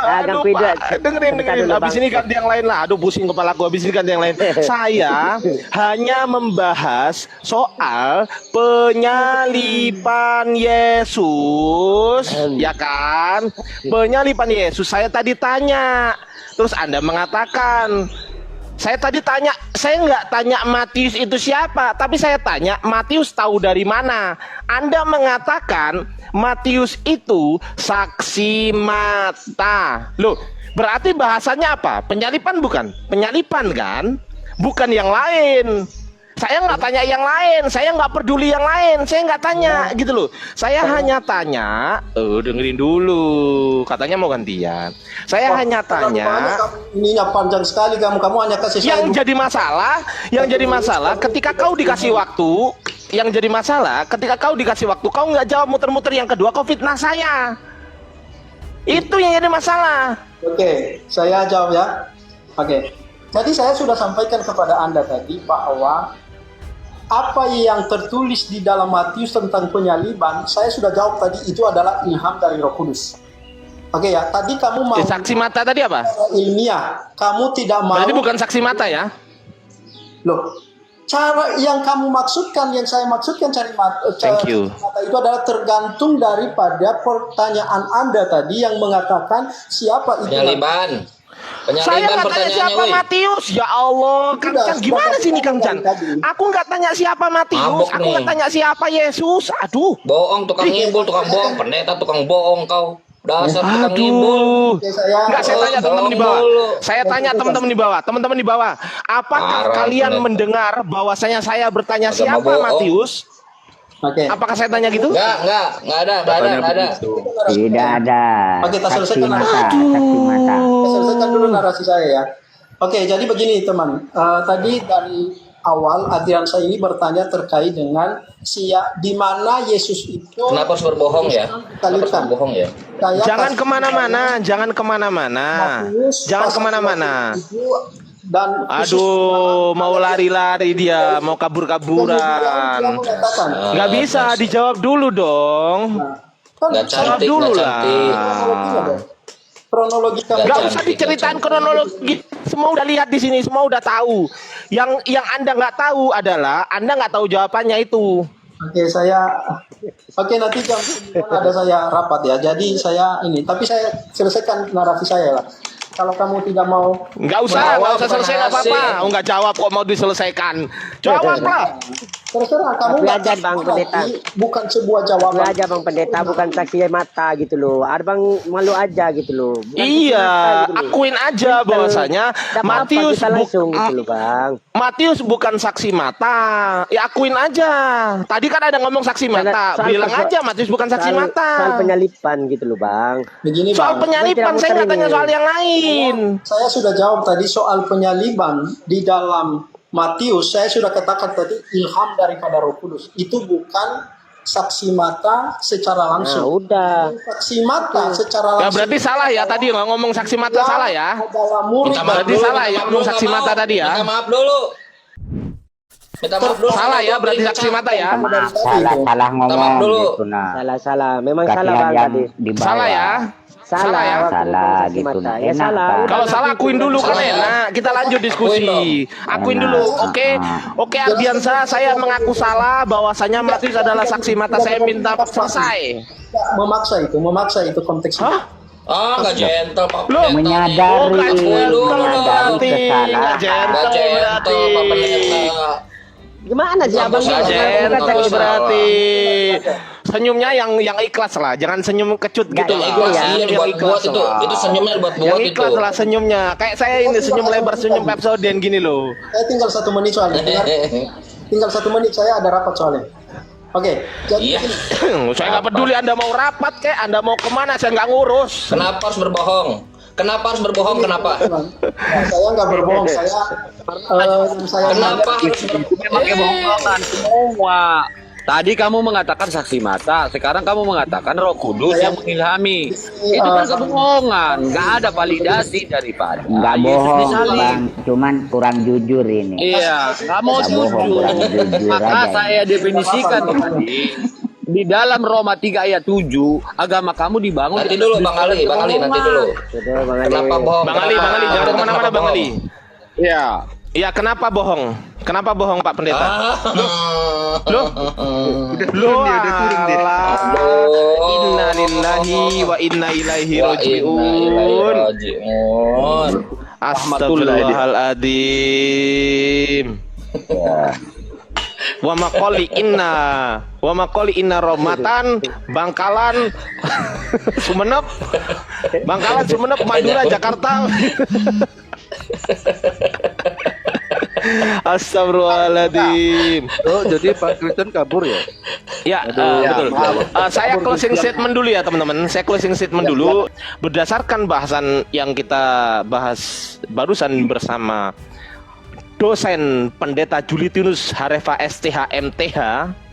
Agak Aduh, beda. Pak. Dengerin. Sebentar dulu, Habis Bang. ini ganti yang lain lah. Aduh, pusing kepala gua. Habis ini ganti yang lain. Saya hanya membahas soal penyaliban Yesus, ya kan? Penyaliban Yesus. Saya tadi tanya. Terus Anda mengatakan, saya tadi tanya, saya nggak tanya Matius itu siapa, tapi saya tanya Matius tahu dari mana. Anda mengatakan Matius itu saksi mata. Loh, berarti bahasanya apa? Penyalipan bukan? Penyalipan kan? Bukan yang lain. Saya nggak tanya yang lain, saya nggak peduli yang lain, saya nggak tanya gitu loh. Saya hanya tanya, dengerin dulu, katanya mau gantian. Saya hanya tanya. Ininya panjang sekali kamu hanya kasih saya. Yang jadi masalah ketika kau dikasih waktu, kau nggak jawab muter-muter. Yang kedua, kau fitnah saya. Itu yang jadi masalah. Oke, saya jawab ya. Oke. Jadi saya sudah sampaikan kepada Anda tadi bahwa apa yang tertulis di dalam Matius tentang penyaliban, saya sudah jawab tadi itu adalah ilham dari Roh Kudus. Oke ya, tadi kamu mau Saksi mata tadi apa? ilmiah, kamu tidak mau. Berarti bukan saksi mata ya? Loh, cara yang kamu maksudkan, yang saya maksudkan Thank you. mata itu adalah tergantung daripada pertanyaan Anda tadi yang mengatakan siapa itu. Penyaliban. Saya Penyaliban nggak tanya pertanyaannya, siapa woi. Matius. Ya Allah, Kang Sudah, Chan, gimana sih ini Kang Chan? tadi. Aku nggak tanya siapa Matius, Mabok aku nih. nggak tanya siapa Yesus. Aduh. Bohong, tukang ngibul, tukang bohong. Pendeta tukang bohong kau. Dasar tukang ngibul. Aduh. Oke, saya Enggak, saya tanya teman-teman di bawah. Bohong mulu. Saya tanya teman-teman di bawah. Teman-teman di bawah. Apakah Parah, kalian pendeta. mendengar bahwasanya saya bertanya Agak siapa bohong. Matius? Oke. Apakah saya tanya gitu? Enggak ada. Tidak ada. Oke, kita Saksi selesaikan. mata, saksi mata. Saya selesaikan dulu narasi saya ya. Oke, jadi begini teman. Tadi dari awal Adrian saya ini bertanya terkait dengan di mana Yesus itu. Kenapa harus berbohong ya? Kenapa harus Disalibkan. berbohong ya? Saya Jangan kasih kemana-mana, jangan kemana-mana. Matius Jangan pasal kemana-mana. 27 dan khusus Aduh, mau lari-lari dia, mau kabur-kaburan. Kemudian dia mengatakan, Nggak bisa, dijawab dulu dong. kan Nggak Jawab cantik, dulu nggak lah. cantik. kronologi kamu. Nggak Cantik, usah nggak diceritain cantik. kronologi. Semua udah lihat di sini, semua udah tahu. Yang Anda nggak tahu adalah Anda nggak tahu jawabannya itu. Oke, nanti jam 9 ada saya rapat ya. Jadi saya ini, tapi saya selesaikan narasi saya lah. Kalau kamu tidak mau Nggak usah selesai nggak apa-apa. Oh, nggak jawab kok mau diselesaikan. Jawablah. terserah kamu Tapi nggak aja, Bang Pendeta. bukan sebuah Lu jawaban. aja Bang Pendeta, bukan saksi mata gitu loh. Ada Bang malu aja gitu loh. Bukan saksi Iya, mata gitu loh. akuin aja bahwasanya Nggak apa-apa, Matius kita langsung gitu loh Bang. Matius bukan saksi mata. Ya akuin aja. Tadi kan ada ngomong saksi mata. Bilang aja Matius bukan saksi mata. Soal penyalipan gitu loh Bang. Begini Soal Bang, penyalipan saya nggak tanya soal yang lain. saya sudah jawab tadi soal penyaliban di dalam Matius. Saya sudah katakan tadi ilham daripada Roh Kudus. Itu bukan saksi mata secara Nah langsung. udah. Saksi mata secara Ya langsung. berarti salah ya tadi nggak ngomong saksi mata salah ya. Adalah murid. Minta maaf Berarti dulu, salah minta ya maaf ngomong dulu, saksi nggak mata mau. tadi ya. Minta maaf dulu. Minta maaf dulu. Salah ya berarti saksi mata ya. Salah Minta maaf ngomong dulu. gitu nah. Salah. Memang Kasihan salah Bang yang tadi. di bawah. Salah ya. Salah ya. waktu Salah ngomong saksi gitu, mata. nah. Ya Enak, salah. Bang. Udah, Kalau salah ngaku akuin dulu kan Salah. enak. Kita lanjut diskusi. Akuin Enak. dulu. Oke. Oke Ardiansa, saya mengaku salah bahwasanya Matius adalah saksi mata. Saya minta selesai. Memaksa itu konteksnya. Hah? Ah, nggak gentle Pak Loh, Pendeta. menyadari. Oh, nggak gentle Menyadari berarti. Nggak kesalahan. gentle Nggak gentle berarti. Pak Pendeta. Gimana sih Abang? Nggak Nggak gentle gentle salah. berarti. Senyumnya yang ikhlas lah. Jangan senyum kecut gitu lah. iya, Iya, Senyum yang dibuat-buat itu. lah. Itu senyumnya dibuat-buat Yang itu. ikhlas lah senyumnya. Kayak saya ini senyum lebar, senyum Pepsodent gini loh. Saya tinggal 1 menit soalnya. Tinggal 1 menit, saya ada rapat soalnya. Oke, jadi Iya. Saya nggak peduli Anda mau rapat kayak Anda mau kemana, saya nggak ngurus. Kenapa harus berbohong? Kenapa harus berbohong? Kenapa? saya nggak berbohong. Saya Kenapa harus Memang kebohongan semua. Tadi kamu mengatakan saksi mata, sekarang kamu mengatakan Roh Kudus yang mengilhami. Itu kan kebohongan, nggak ada validasi daripada Nggak Yesus bohong disalib. Bang, cuman kurang jujur ini. Iya, nggak mau Nggak bohong, jujur. kurang jujur Maka aja. saya definisikan tadi di dalam Roma 3 ayat 7, agama kamu dibangun. Nanti dulu Bang Ali, nanti dulu. Sudah Bang Ali. Kenapa bohong? Bang Ali, jangan kemana-mana Bang Ali. Iya. Iya, kenapa bohong? Kenapa bohong Pak Pendeta? Loh, Udah turun dia, udah turun dia. Inna lillahi wa inna ilaihi Wa inna ilaihi rajiun. raji'un. Astagfirullahaladzim. Wa maqoli inna Romatan Bangkalan Sumenep Madura Jakarta. Astagfirullahaladzim. Oh, jadi Pak Kristen kabur ya? Ya, betul. Saya closing statement dulu ya teman-teman. Saya closing statement dulu berdasarkan bahasan yang kita bahas barusan bersama dosen Pendeta Julitinus Harefa STH MTH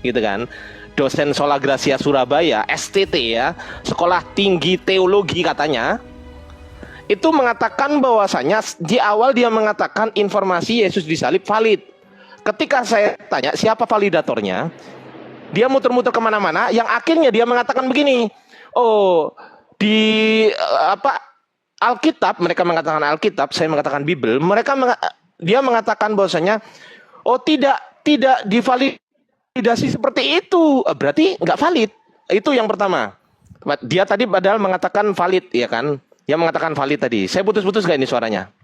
gitu kan. Dosen Sola Gracia Surabaya STT ya, Sekolah Tinggi Teologi katanya. Itu mengatakan bahwasanya di awal dia mengatakan informasi Yesus disalib valid. Ketika saya tanya siapa validatornya, dia muter-muter kemana-mana. Yang akhirnya dia mengatakan begini, oh di Alkitab, mereka mengatakan Alkitab, saya mengatakan Bible. Dia mengatakan bahwasanya, oh tidak divalidasi seperti itu. Berarti nggak valid. Itu yang pertama. Dia tadi padahal mengatakan valid, ya kan? Dia mengatakan valid tadi. Saya putus-putus nggak ini suaranya?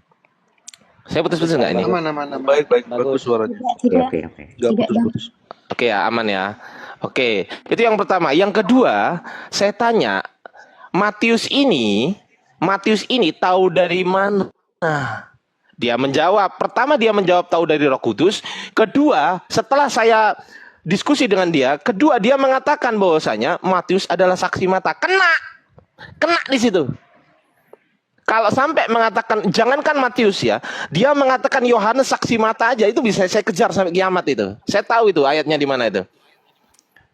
Saya putus-putus nggak ini? Aman. Baik, bagus suaranya. Oke. Nggak putus-putus. Oke ya, aman ya. Oke, itu yang pertama. Yang kedua, saya tanya, Matius ini tahu dari mana? Dia menjawab, pertama dia menjawab tahu dari Roh Kudus. Kedua, setelah saya diskusi dengan dia, kedua dia mengatakan bahwasanya Matius adalah saksi mata. Kena di situ. Kalau sampai mengatakan, jangankan Matius ya, dia mengatakan Yohanes saksi mata aja, itu bisa saya kejar sampai kiamat itu. Saya tahu itu ayatnya di mana itu.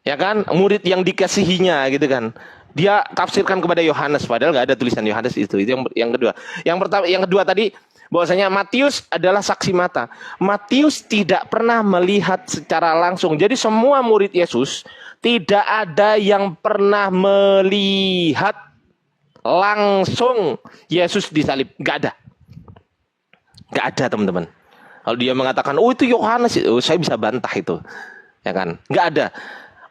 Ya kan, murid yang dikasihinya gitu kan. Dia tafsirkan kepada Yohanes, padahal nggak ada tulisan Yohanes itu. Itu yang kedua. Yang kedua tadi bahwasanya Matius adalah saksi mata. Matius tidak pernah melihat secara langsung. Jadi semua murid Yesus tidak ada yang pernah melihat langsung Yesus disalib. Nggak ada teman-teman. Kalau dia mengatakan, oh itu Yohanes, saya bisa bantah itu, ya kan? Nggak ada.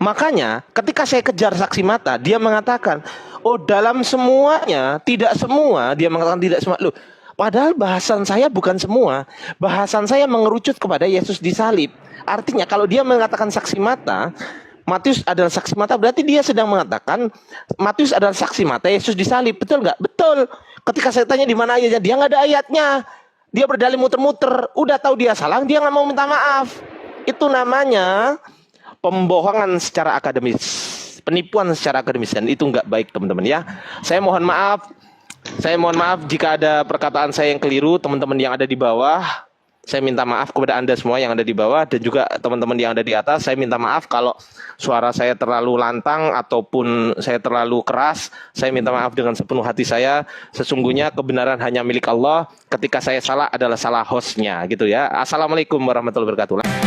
Makanya ketika saya kejar saksi mata, dia mengatakan, Oh, dalam semuanya, tidak semua, dia mengatakan tidak semua. Loh, padahal bahasan saya bukan semua. Bahasan saya mengerucut kepada Yesus disalib. Artinya kalau dia mengatakan saksi mata, Matius adalah saksi mata, berarti dia sedang mengatakan Matius adalah saksi mata Yesus disalib. Betul nggak? Betul. Ketika saya tanya di mana ayatnya, dia nggak ada ayatnya. Dia berdalih muter-muter. Udah tahu dia salah, dia nggak mau minta maaf. Itu namanya pembohongan secara akademis, penipuan secara akademis, dan itu nggak baik teman-teman ya. Saya mohon maaf jika ada perkataan saya yang keliru, teman-teman yang ada di bawah. Saya minta maaf kepada Anda semua yang ada di bawah, dan juga teman-teman yang ada di atas. Saya minta maaf kalau suara saya terlalu lantang ataupun saya terlalu keras. Saya minta maaf dengan sepenuh hati saya. Sesungguhnya kebenaran hanya milik Allah. Ketika saya salah adalah salah hostnya gitu ya. Assalamualaikum warahmatullahi wabarakatuh.